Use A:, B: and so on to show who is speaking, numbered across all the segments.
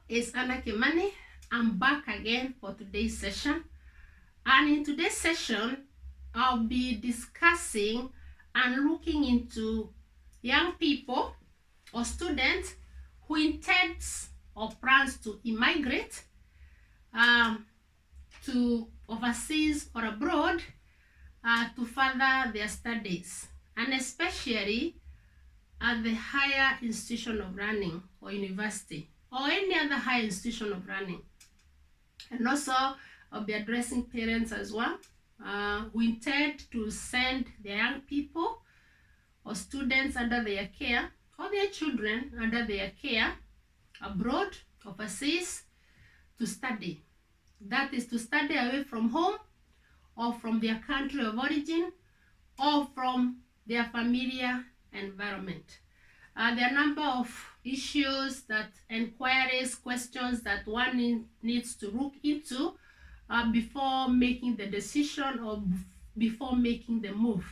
A: It's Anna Kimani. I'm back again for today's session. And in today's session, I'll be discussing and looking into young people or students who intends or plans to immigrate to overseas or abroad to further their studies, and especially at the higher institution of learning or university or any other higher institution of learning. And also I'll be addressing parents as well who intend to send their young people or students under their care, or their children under their care abroad, overseas, to study. That is to study away from home or from their country of origin or from their familiar environment. There are a number of issues, that inquiries, questions that one needs to look into before making the decision or before making the move.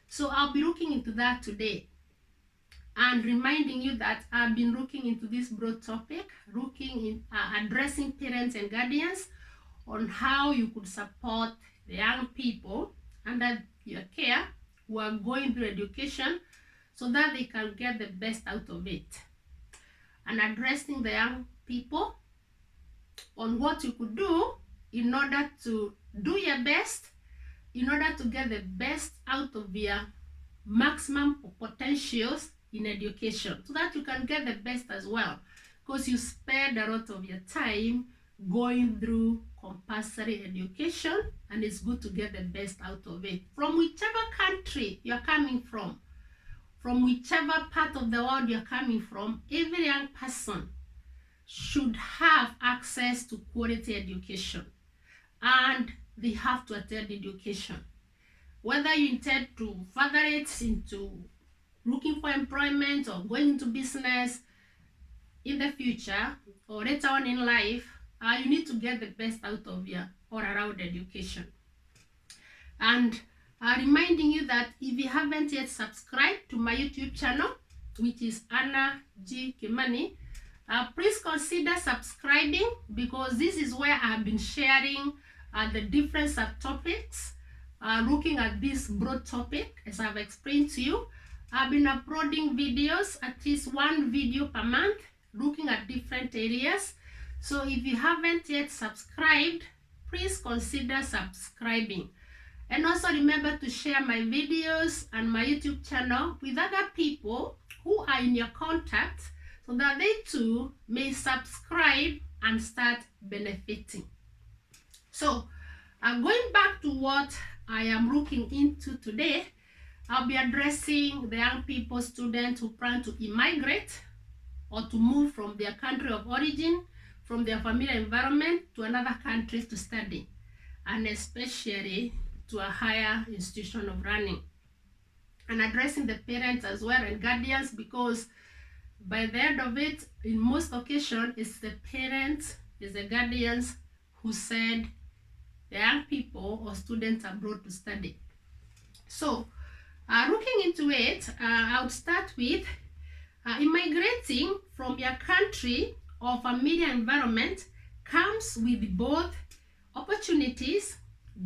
A: So I'll be looking into that today and reminding you that I've been looking into this broad topic, looking in addressing parents and guardians on how you could support the young people under your care who are going through education so that they can get the best out of it, and addressing the young people on what you could do in order to do your best, in order to get the best out of your maximum potentials in education, so that you can get the best as well, because you spend a lot of your time going through compulsory education, and it's good to get the best out of it from whichever country you're coming from whichever part of the world you're coming from. Every young person should have access to quality education, and they have to attend education. Whether you intend to further it into looking for employment or going into business in the future or later on in life, you need to get the best out of your all-around education. And reminding you that if you haven't yet subscribed to my YouTube channel, which is Anna G. Kimani, please consider subscribing, because this is where I've been sharing the different subtopics, looking at this broad topic. As I've explained to you, I've been uploading videos, at least one video per month, looking at different areas. So if you haven't yet subscribed, please consider subscribing. And also remember to share my videos and my YouTube channel with other people who are in your contacts, so that they too may subscribe and start benefiting. So going back to what I am looking into today, I'll be addressing the young people, students who plan to immigrate or to move from their country of origin, from their familiar environment to another country to study, and especially to a higher institution of learning, and addressing the parents as well and guardians, because by the end of it, in most occasions, it's the parents, it's the guardians who send the young people or students abroad to study. So looking into it, I would start with immigrating from your country or familiar environment comes with both opportunities,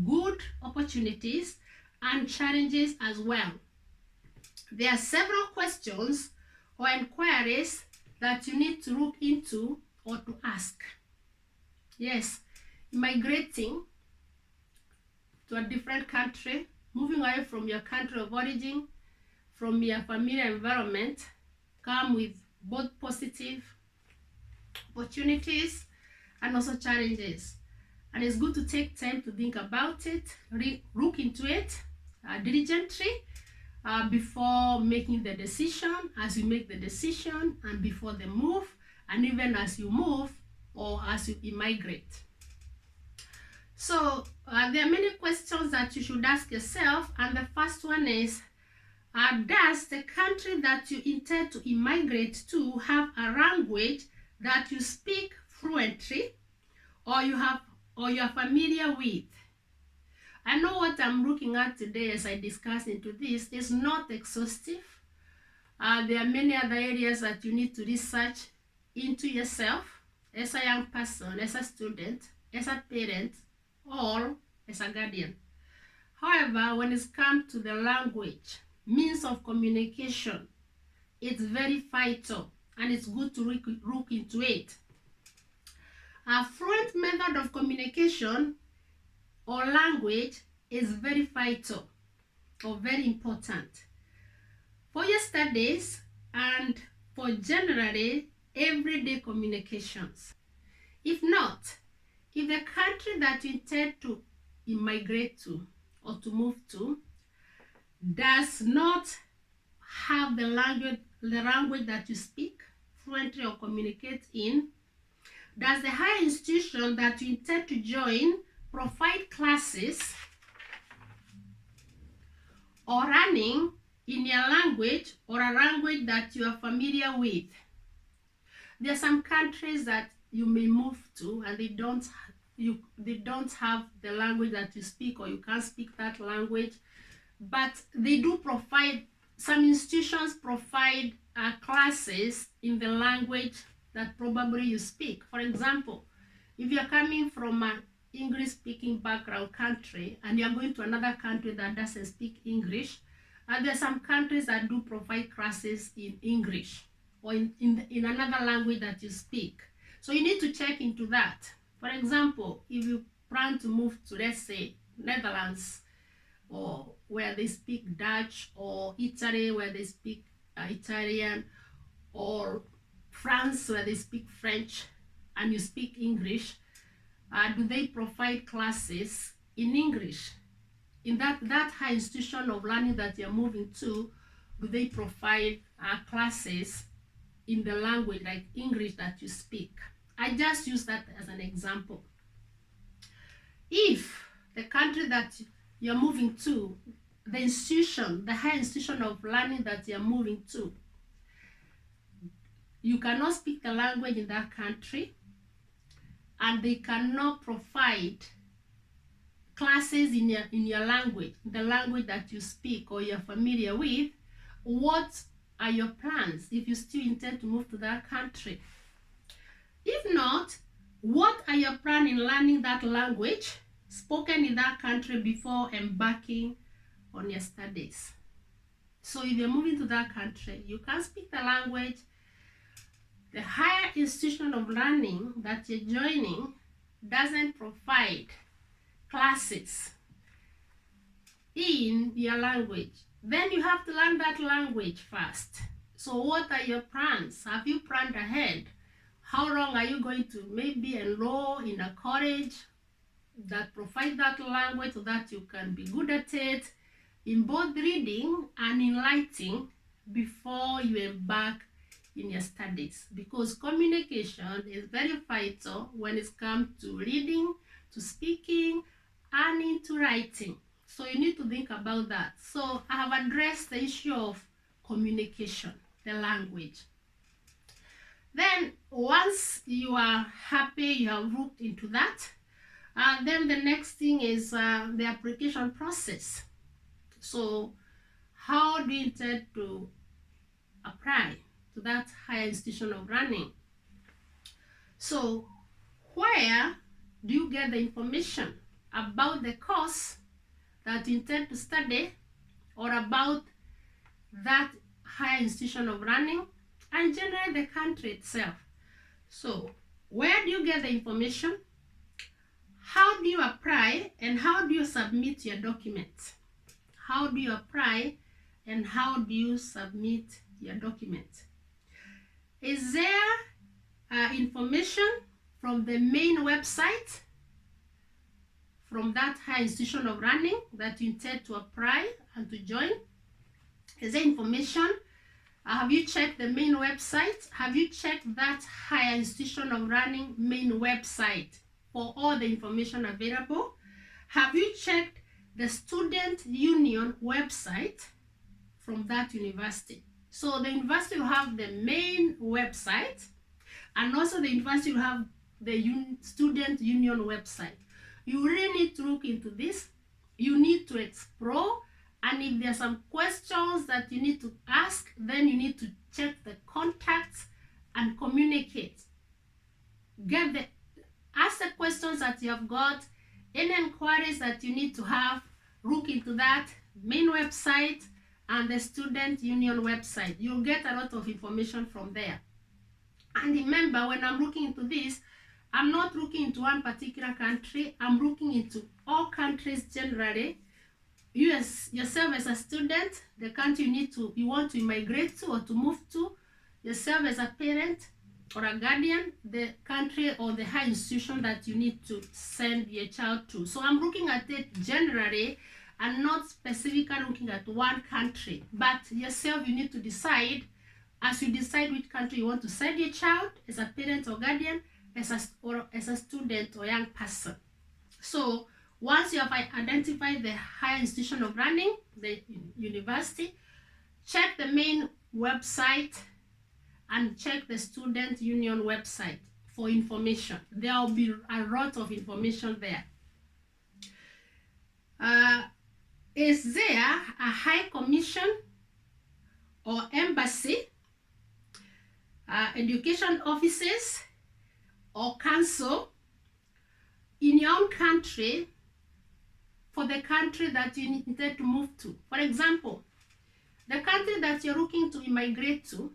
A: good opportunities, and challenges as well. There are several questions or inquiries that you need to look into or to ask. Yes, immigrating to a different country, moving away from your country of origin, from your familiar environment, come with both positive opportunities and also challenges. And it's good to take time to think about it, look into it diligently before making the decision, as you make the decision, and before the move, and even as you move or as you immigrate. So there are many questions that you should ask yourself, and the first one is, does the country that you intend to immigrate to have a language that you speak fluently or you're familiar with? I know what I'm looking at today as I discuss into this is not exhaustive. There are many other areas that you need to research into yourself as a young person, as a student, as a parent, or as a guardian. However, when it's come to the language, means of communication, it's very vital and it's good to look into it. A fluent method of communication or language is very vital or very important for your studies and for generally everyday communications. If not, if the country that you intend to immigrate to or to move to does not have the language that you speak fluently or communicate in, does the higher institution that you intend to join provide classes or running in your language or a language that you are familiar with? There are some countries that you may move to and they don't have the language that you speak, or you can't speak that language, but they do provide, some institutions provide classes in the language that probably you speak. For example, if you're coming from an English-speaking background country and you're going to another country that doesn't speak English, there are some countries that do provide classes in English or in another language that you speak. So you need to check into that. For example, if you plan to move to, let's say, Netherlands, or where they speak Dutch, or Italy where they speak Italian, or France where they speak French and you speak English, do they provide classes in English? In that high institution of learning that you're moving to, do they provide classes in the language like English that you speak? I just use that as an example. If the country that you're moving to, the institution, the high institution of learning that you're moving to, you cannot speak the language in that country, and they cannot provide classes in your language, the language that you speak or you're familiar with, what are your plans if you still intend to move to that country? If not, what are your plans in learning that language spoken in that country before embarking on your studies? So if you're moving to that country, you can't speak the language, the higher institution of learning that you're joining doesn't provide classes in your language, then you have to learn that language first. So what are your plans? Have you planned ahead? How long are you going to maybe enroll in a college that provides that language so that you can be good at it in both reading and in writing before you embark in your studies? Because communication is very vital when it comes to reading, to speaking, and into writing. So you need to think about that. So I have addressed the issue of communication, the language. Then once you are happy, you have looked into that, then the next thing is the application process. So how do you intend to apply to that higher institution of learning? So where do you get the information about the course that you intend to study, or about that higher institution of learning, and generally the country itself? So where do you get the information? How do you apply, and how do you submit your documents? How do you apply and how do you submit your documents? Is there information from the main website from that high institution of learning that you intend to apply and to join? Is there information? Have you checked the main website? Have you checked that higher institution of learning main website for all the information available? Have you checked the student union website from that university? So the university will have the main website, and also the university will have the student union website. You really need to look into this. You need to explore, and if there are some questions that you need to ask, then you need to check the contacts and communicate. you have got any inquiries that you need to have, look into that main website and the student union website. You'll get a lot of information from there. And remember, when I'm looking into this, I'm not looking into one particular country. I'm looking into all countries generally. You as yourself as a student, the country you want to immigrate to or to move to, yourself as a parent or a guardian, the country or the high institution that you need to send your child to. So I'm looking at it generally and not specifically looking at one country. But yourself, you need to decide, as you decide which country you want to send your child as a parent or guardian, as a student or young person. So once you have identified the higher institution of learning, the university, check the main website and check the student union website for information. There will be a lot of information there. Is there a high commission or embassy, education offices or council in your own country for the country that you intend to move to? For example, the country that you're looking to immigrate to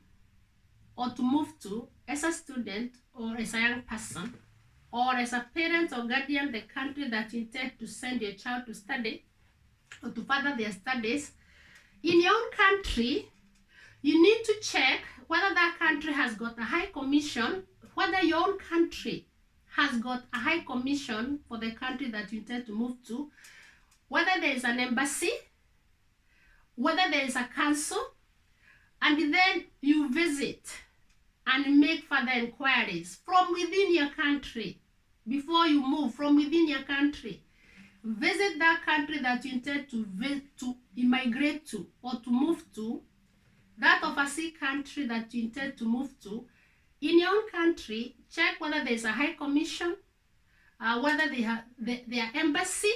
A: or to move to as a student or as a young person, or as a parent or guardian, the country that you intend to send your child to study or to further their studies, in your own country, you need to check whether that country has got a high commission, whether your own country has got a high commission for the country that you intend to move to, whether there is an embassy, whether there is a council, and then you visit and make further inquiries from within your country. Before you move from within your country, visit that country that you intend to immigrate to or to move to, that overseas country that you intend to move to. In your own country, check whether there is a high commission, whether they have their embassy,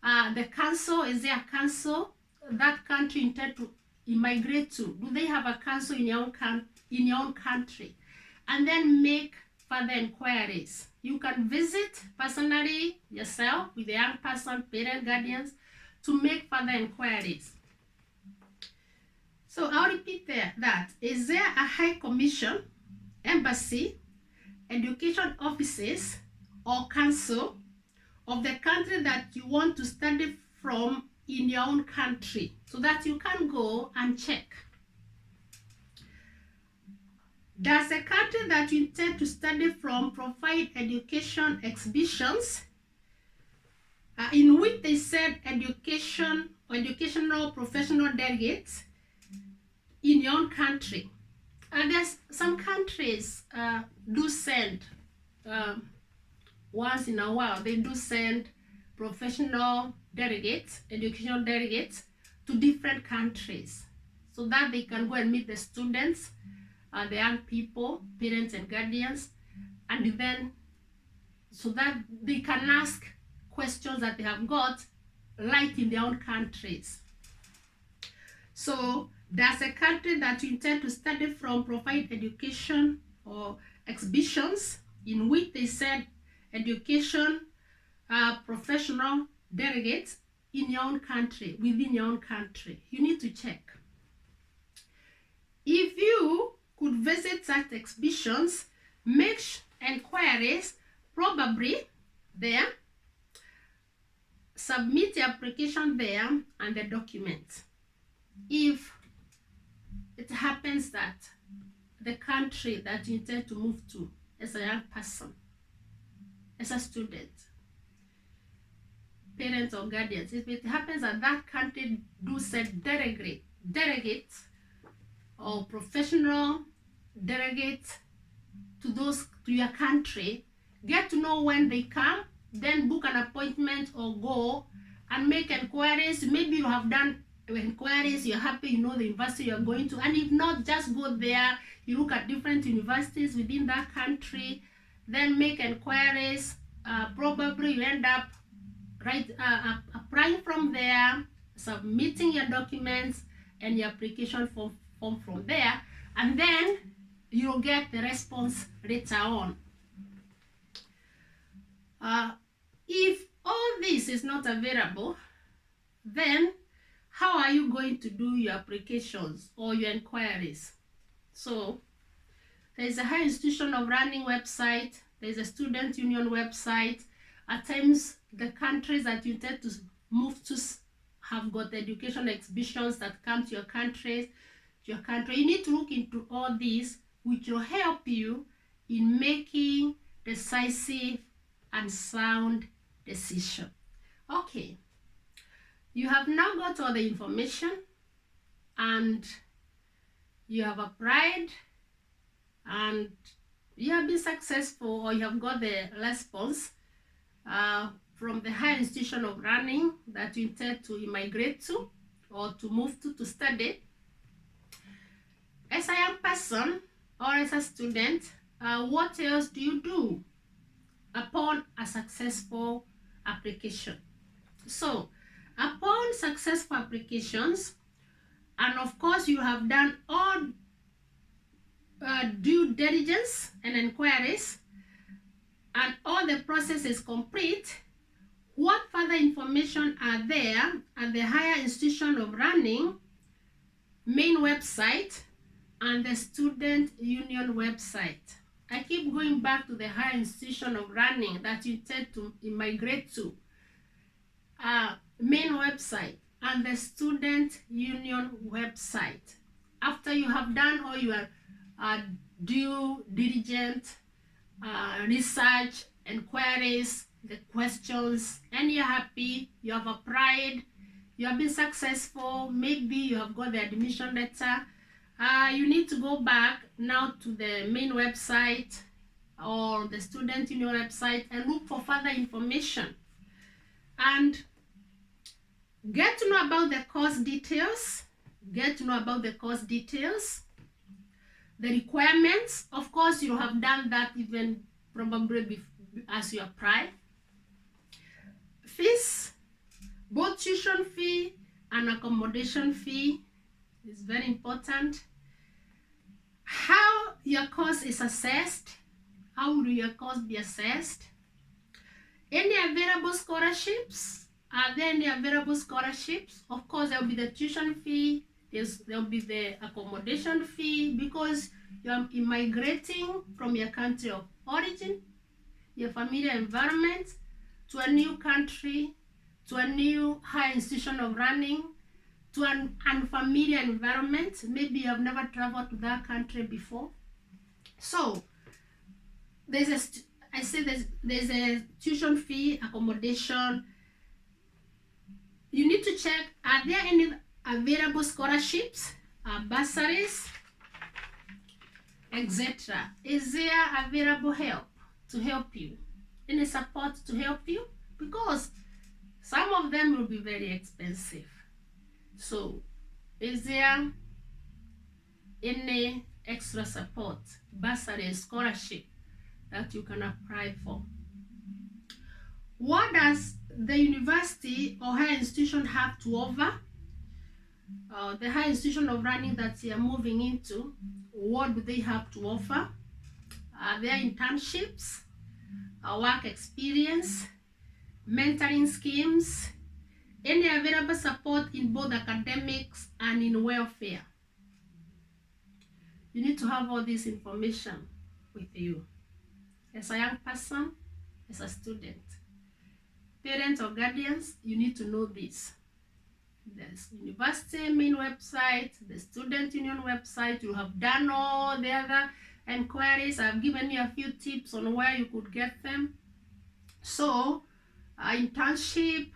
A: the council, is there a council that country intend to immigrate to? Do they have a council in your own country? And then make further inquiries. You can visit personally yourself with the young person, parent, guardians, to make further inquiries. So I'll repeat that. Is there a high commission, embassy, education offices, or council of the country that you want to study from in your own country, so that you can go and check? Does the country that you intend to study from provide education exhibitions in which they send education or educational professional delegates in your own country? And there's some countries do send once in a while, they do send professional delegates, educational delegates to different countries so that they can go and meet the students, the young people, parents and guardians, and then so that they can ask questions that they have got right in their own countries. So does the country that you intend to study from provide education or exhibitions in which they send education professional delegates in your own country, within your own country? You need to check. If you could visit such exhibitions, make inquiries probably there, submit your application there and the document. If it happens that the country that you intend to move to as a young person, as a student, parents or guardians, if it happens that that country do send delegates or professional delegates to your country, get to know when they come, then book an appointment or go and make inquiries. Maybe you have done inquiries, you're happy, you know the university you're going to, and if not, just go there, you look at different universities within that country, then make inquiries. Probably you end up applying from there, submitting your documents and your application form from there, and then you'll get the response later on. If all this is not available, then how are you going to do your applications or your inquiries? So there's a higher institution of learning website, there's a student union website. At times, the countries that you intend to move to have got education exhibitions that come to your country. You need to look into all these, which will help you in making decisive and sound decision. Okay, you have now got all the information and you have applied and you have been successful, or you have got the response from the higher institution of learning that you intend to immigrate to or to move to study. As a young person or as a student, what else do you do upon a successful application? So, upon successful applications, and of course you have done all due diligence and inquiries, and all the process is complete, what further information are there at the higher institution of learning main website and the student union website? I keep going back to the higher institution of learning that you intend to immigrate to main website and the student union website. After you have done all your due diligence research, inquiries, the questions, and you're happy, you have applied, you have been successful, maybe you have got the admission letter, you need to go back now to the main website or the student union website and look for further information and get to know about the course details, the requirements. Of course, you have done that even probably as you apply. Fees, both tuition fee and accommodation fee is very important. How your course is assessed, how will your course be assessed? Any available scholarships? Are there any available scholarships? Of course, there will be the tuition fee, there will be the accommodation fee, because you are immigrating from your country of origin, your familiar environment, to a new country, to a new higher institution of learning, to an unfamiliar environment. Maybe you have never traveled to that country before. So there's a tuition fee, accommodation. You need to check, are there any available scholarships, bursaries, etc. Is there available help to help you? Any support to help you? Because some of them will be very expensive. So, is there any extra support, bursary, scholarship that you can apply for? What does the university or higher institution have to offer? The higher institution of learning that you are moving into, what do they have to offer? Are there internships, work experience, mentoring schemes, any available support in both academics and in welfare? You need to have all this information with you as a young person, as a student. Parents or guardians, you need to know this. There's university main website, the student union website. You have done all the other inquiries. I've given you a few tips on where you could get them. So, internship,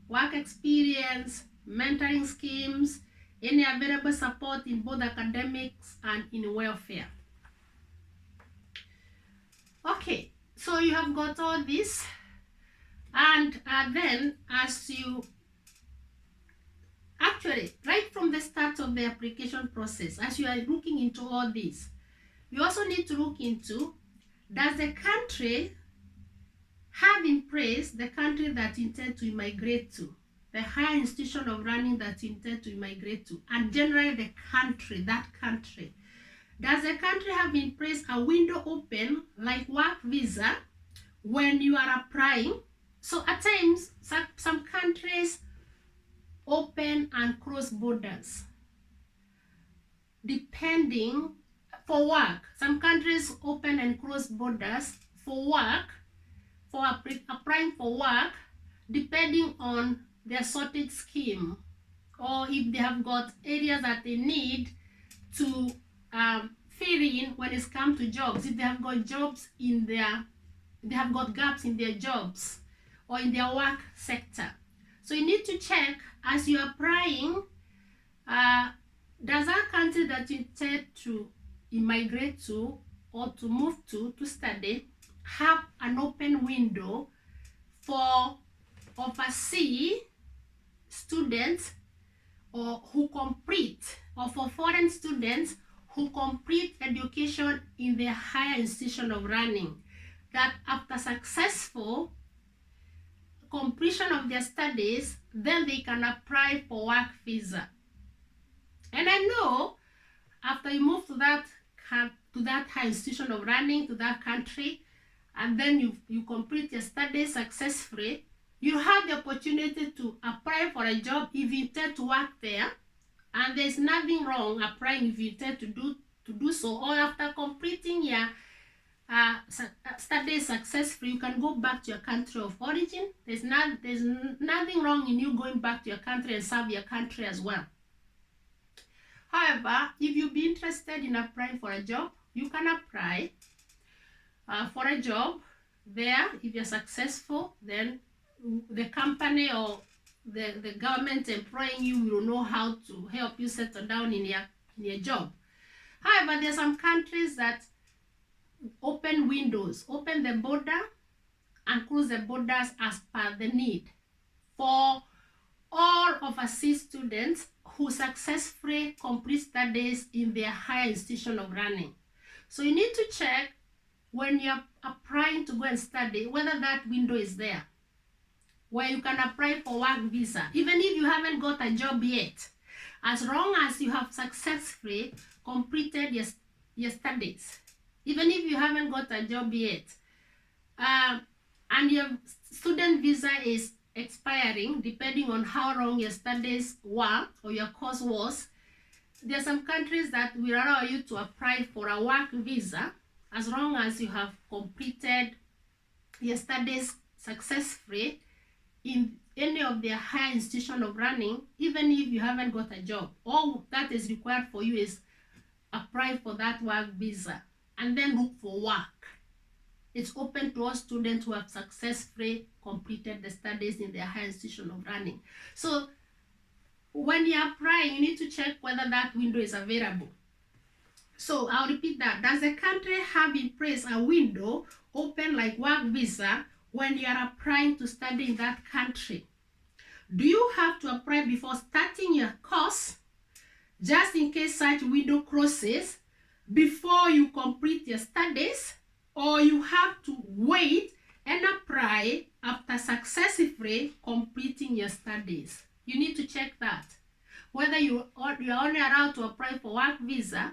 A: work experience, mentoring schemes, any available support in both academics and in welfare. Okay, so you have got all this, and then as you actually, right from the start of the application process, as you are looking into all this, you also need to look into, does the country have in place the country that you intend to immigrate to, the higher institution of learning that you intend to immigrate to, and generally the country, that country. Does the country have in place a window open, like work visa, when you are applying? So at times, some countries open and close borders depending for work. Some countries open and close borders for work, for applying for work, depending on their sorted scheme, or if they have got areas that they need to fill in when it's come to jobs. If they have got jobs in their, they have got gaps in their jobs or in their work sector. So you need to check as you're applying, does that country that you intend to immigrate to or to move to study have an open window for overseas students or who complete, or for foreign students who complete education in their higher institution of learning, that after successful completion of their studies, then they can apply for work visa. And I know after you move to that high institution of learning, to that country, and then you complete your studies successfully, you have the opportunity to apply for a job if you intend to work there, and there's nothing wrong applying if you intend to do so. Or after completing your studies successfully, you can go back to your country of origin. There's nothing wrong in you going back to your country and serve your country as well. However, if you'd be interested in applying for a job, you can apply for a job there. If you're successful, then the company or the government employing you will know how to help you settle down in your job. However, there are some countries that open windows, open the border and close the borders as per the need for all overseas students who successfully complete studies in their higher institution of learning. So you need to check when you're applying to go and study whether that window is there, where you can apply for work visa, even if you haven't got a job yet, as long as you have successfully completed your studies, even if you haven't got a job yet, and your student visa is expiring, depending on how long your studies were or your course was, there are some countries that will allow you to apply for a work visa as long as you have completed your studies successfully in any of their higher institution of learning, even if you haven't got a job. All that is required for you is apply for that work visa and then look for work. It's open to all students who have successfully completed the studies in their higher institution of learning. So when you're applying, you need to check whether that window is available. So I'll repeat that. Does the country have in place a window open like work visa when you are applying to study in that country? Do you have to apply before starting your course, just in case such window closes before you complete your studies, or you have to wait and apply after successfully completing your studies? You need to check that. Whether you're only allowed to apply for work visa,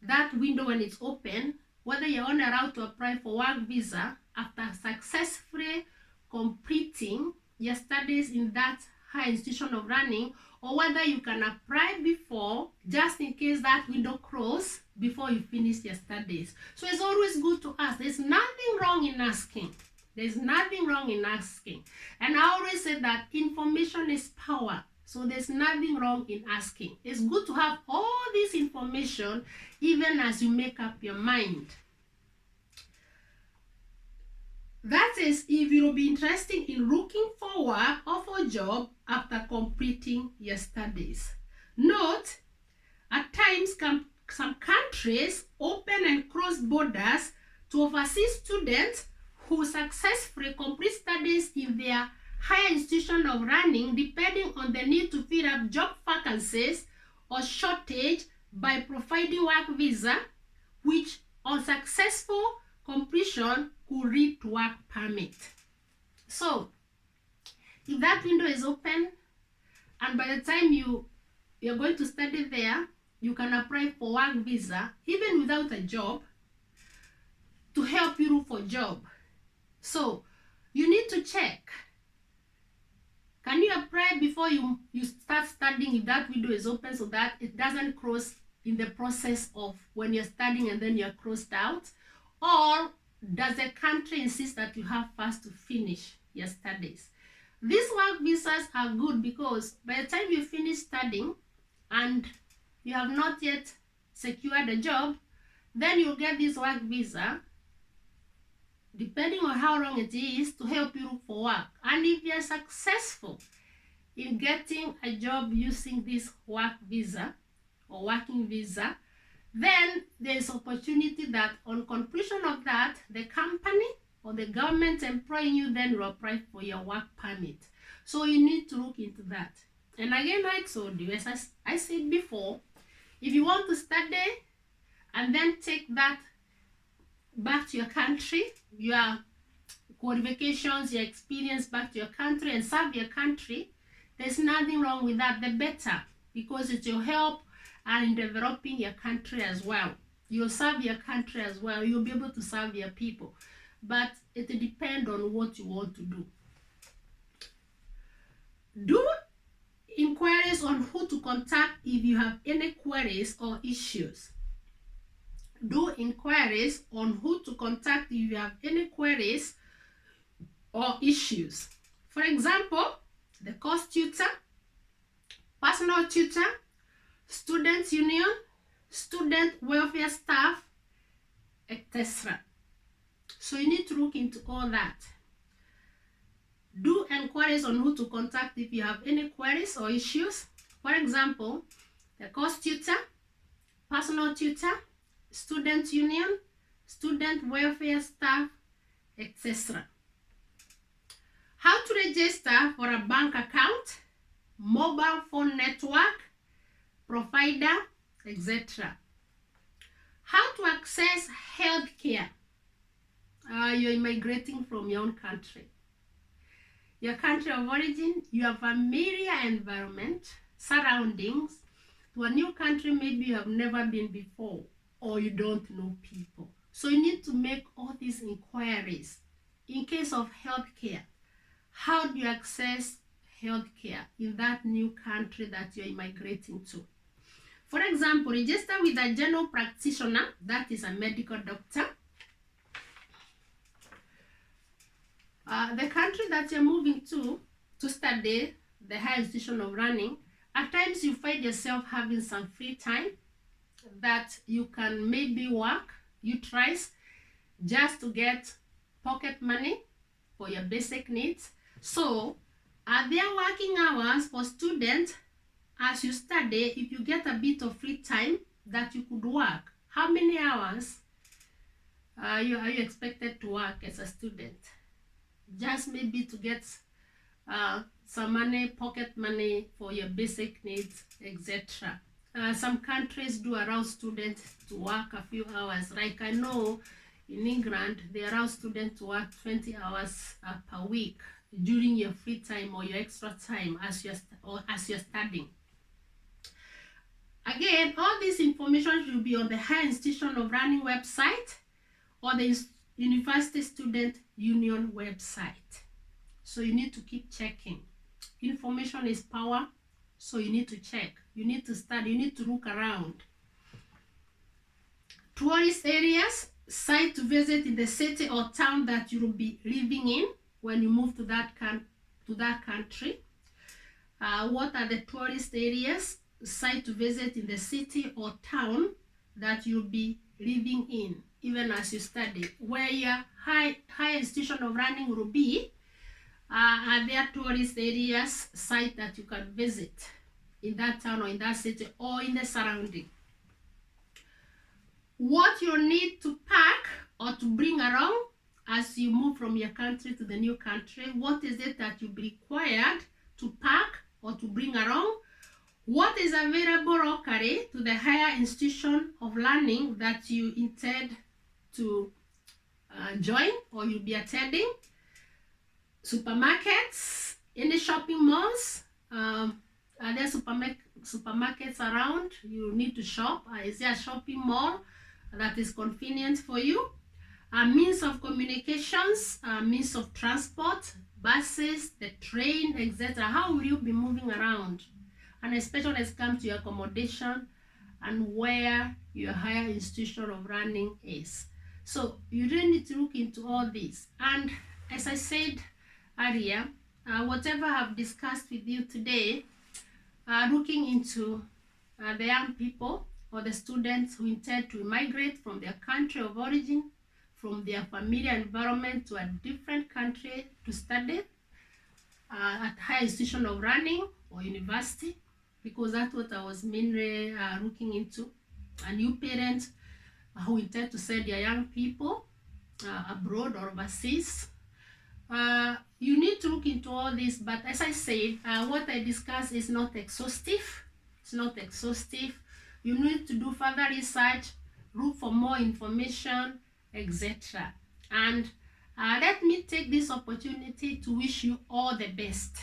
A: that window when it's open, whether you're only allowed to apply for work visa after successfully completing your studies in that high institution of learning, or whether you can apply before, just in case that window closes before you finish your studies. So it's always good to ask. There's nothing wrong in asking. There's nothing wrong in asking. And I always say that information is power. So there's nothing wrong in asking. It's good to have all this information even as you make up your mind. That is, if you'll be interested in looking for work or for a job after completing your studies. Note, at times some countries open and close borders to overseas students who successfully complete studies in their higher institution of learning, depending on the need to fill up job vacancies or shortage by providing work visa, which on successful completion could lead to work permit. So if that window is open and by the time you're going to study there, you can apply for work visa even without a job to help you look for a job. So you need to check. Can you apply before you start studying if that window is open so that it doesn't cross in the process of when you're studying and then you're crossed out? Or does the country insist that you have first to finish your studies? These work visas are good because by the time you finish studying and you have not yet secured a job, then you'll get this work visa, depending on how long it is, to help you look for work. And if you're successful in getting a job using this work visa or working visa, then there is opportunity that on conclusion of that, the company or the government employing you then will apply for your work permit. So you need to look into that. And again, I told you, as I said before, if you want to study and then take that back to your country, your qualifications, your experience back to your country and serve your country, there's nothing wrong with that. The better, because it will help in developing your country as well. You'll serve your country as well. You'll be able to serve your people. But it depends on what you want to do. Do inquiries on who to contact if you have any queries or issues. Do inquiries on who to contact if you have any queries or issues. For example, the course tutor, personal tutor, student union, student welfare staff, etc. So you need to look into all that. Do inquiries on who to contact if you have any queries or issues. For example, the course tutor, personal tutor, student union, student welfare staff, etc. How to register for a bank account, mobile phone network, provider, etc. How to access health care. You're immigrating from your own country. Your country of origin, your familiar environment, surroundings, to a new country maybe you have never been before, or you don't know people. So you need to make all these inquiries. In case of healthcare, how do you access healthcare in that new country that you're immigrating to? For example, register with a general practitioner, that is a medical doctor. The country that you're moving to study, the higher institution of learning, at times you find yourself having some free time that you can maybe work, utilize just to get pocket money for your basic needs. So, are there working hours for students as you study? If you get a bit of free time that you could work, how many hours are you expected to work as a student? Just maybe to get some money, pocket money for your basic needs, etc. Some countries do allow students to work a few hours. Like I know in England, they allow students to work 20 hours per week during your free time or your extra time as you're studying. Again, all this information should be on the Higher Institution of Learning website or the University Student Union website. So you need to keep checking. Information is power, so you need to check. You need to study, you need to look around. Tourist areas, site to visit in the city or town that you will be living in when you move to that country. What are the tourist areas, site to visit in the city or town that you'll be living in, even as you study? Where your high institution of learning will be, are there tourist areas, site that you can visit in that town or in that city or in the surrounding? What you need to pack or to bring along as you move from your country to the new country. What is it that you'll be required to pack or to bring along? What is available locally to the higher institution of learning that you intend to join or you'll be attending? Supermarkets, any shopping malls, are there supermarkets around? You need to shop. Is there a shopping mall that is convenient for you? Means of communications, means of transport, buses, the train, etc. How will you be moving around? And especially when it comes to your accommodation and where your higher institution of learning is. So you really need to look into all this. And as I said earlier, whatever I've discussed with you today, looking into the young people or the students who intend to immigrate from their country of origin, from their familiar environment to a different country to study at higher institution of learning or university, because that's what I was mainly looking into. And you parents who intend to send your young people abroad or overseas, you need to look into all this. But as I said, what I discussed is not exhaustive. It's not exhaustive. You need to do further research, look for more information, etc. And let me take this opportunity to wish you all the best.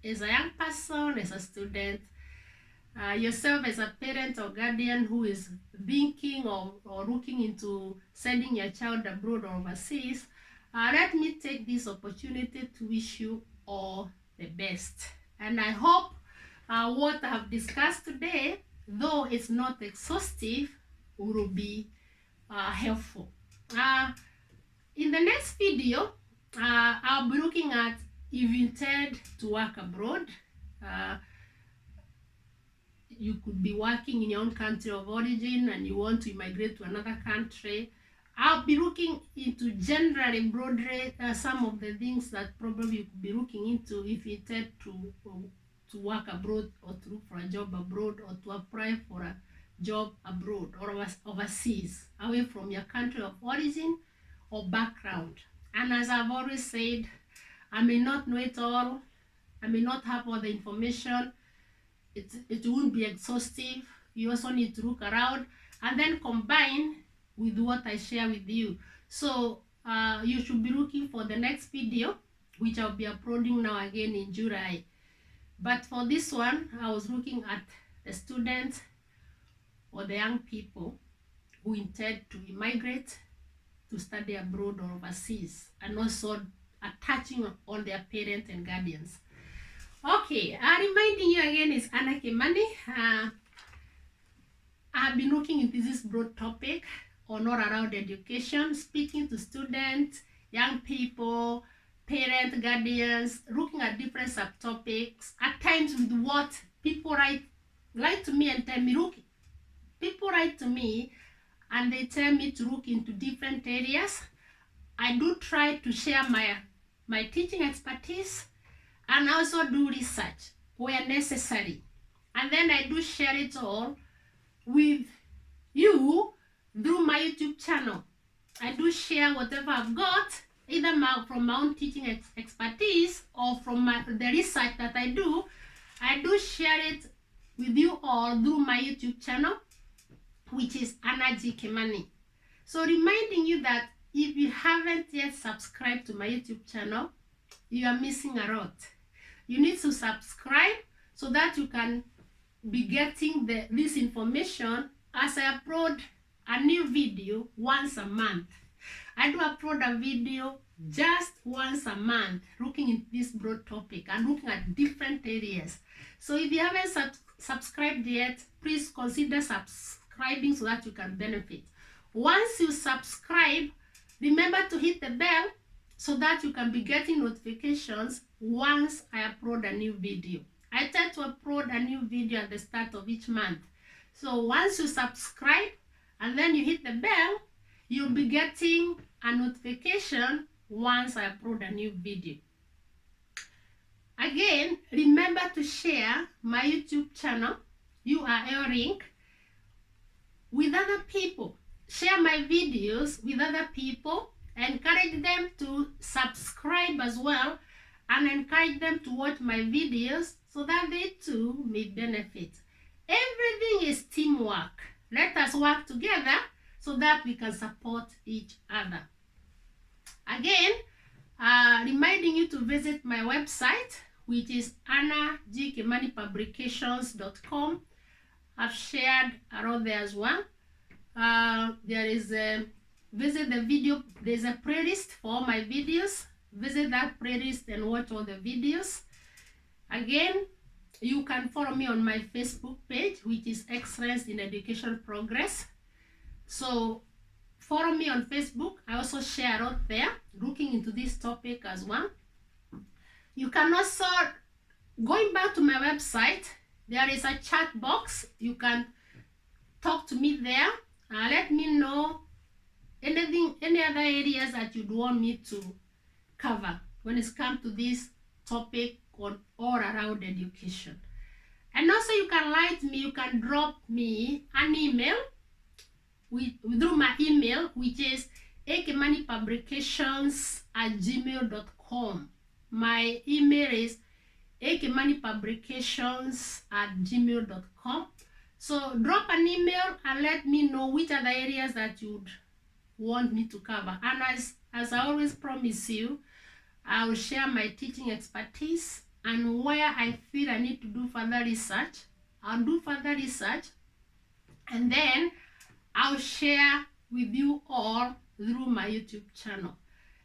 A: As a young person, as a student, yourself as a parent or guardian who is thinking or looking into sending your child abroad or overseas, let me take this opportunity to wish you all the best. And I hope what I have discussed today, though it's not exhaustive, will be helpful. In the next video, I'll be looking at if you intend to work abroad. You could be working in your own country of origin and you want to immigrate to another country. I'll be looking into generally, broadly, some of the things that probably you could be looking into if you intend to work abroad or to look for a job abroad or to apply for a job abroad or overseas, away from your country of origin or background. And as I've always said, I may not know it all. I may not have all the information. It won't be exhaustive. You also need to look around and then combine with what I share with you. So you should be looking for the next video, which I'll be uploading now again in July. But for this one, I was looking at the students or the young people who intend to immigrate to study abroad or overseas, and also touching on their parents and guardians. Okay, reminding you again is Anna Kimani. I've been looking into this broad topic on all around education, speaking to students, young people, parents, guardians, looking at different subtopics, at times with what people write to me and tell me, look, people write to me and they tell me to look into different areas. I do try to share my teaching expertise and also do research where necessary. And then I do share it all with you through my YouTube channel. I do share whatever I've got, either from my own teaching expertise or from the research that I do. I do share it with you all through my YouTube channel, which is Anna G. Kimani. So reminding you that if you haven't yet subscribed to my YouTube channel, you are missing a lot. You need to subscribe so that you can be getting this information as I upload a new video once a month. I do upload a video just once a month looking at this broad topic and looking at different areas. So if you haven't subscribed yet, please consider subscribing so that you can benefit. Once you subscribe, remember to hit the bell so that you can be getting notifications once I upload a new video. I tend to upload a new video at the start of each month. So once you subscribe and then you hit the bell, you'll be getting a notification once I upload a new video. Again, remember to share my YouTube channel, URL link, with other people. Share my videos with other people. Encourage them to subscribe as well and encourage them to watch my videos so that they too may benefit. Everything is teamwork. Let us work together so that we can support each other. Again, reminding you to visit my website, which is annagkimanipublications.com. I've shared around there as well. There is visit the video. There's a playlist for all my videos. Visit that playlist and watch all the videos. Again, you can follow me on my Facebook page, which is Excellence in Education Progress. So follow me on Facebook. I also share out there looking into this topic as well. You can also, going back to my website, there is a chat box. You can talk to me there. Let me know anything, any other areas that you'd want me to cover when it's come to this topic on all around education. And also you can write me, you can drop me an email through my email, which is akemanipublications@gmail.com. My email is akemanipublications@gmail.com. So drop an email and let me know which are the areas that you'd want me to cover. And as I always promise you, I will share my teaching expertise, and where I feel I need to do further research, I'll do further research, and then I'll share with you all through my YouTube channel.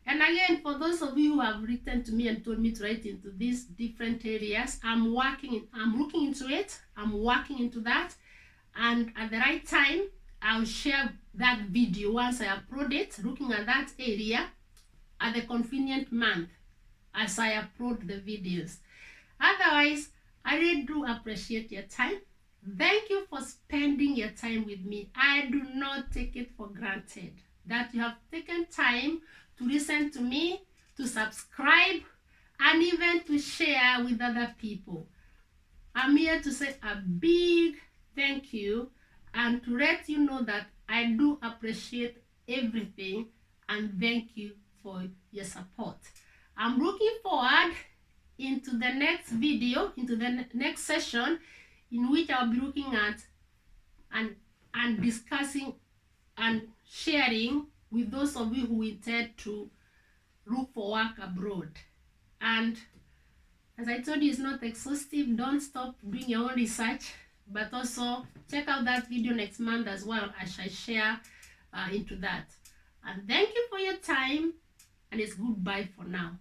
A: And again, for those of you who have written to me and told me to write into these different areas, I'm looking into it, I'm working into that, and at the right time, I'll share that video once I upload it, looking at that area at the convenient month as I upload the videos. Otherwise, I really do appreciate your time. Thank you for spending your time with me. I do not take it for granted that you have taken time to listen to me, to subscribe, and even to share with other people. I'm here to say a big thank you and to let you know that I do appreciate everything, and thank you for your support. I'm looking forward into the next video, into the next session, in which I'll be looking at and discussing and sharing with those of you who intend to look for work abroad. And as I told you, it's not exhaustive. Don't stop doing your own research, but also check out that video next month as well. I shall share into that. And thank you for your time, and it's goodbye for now.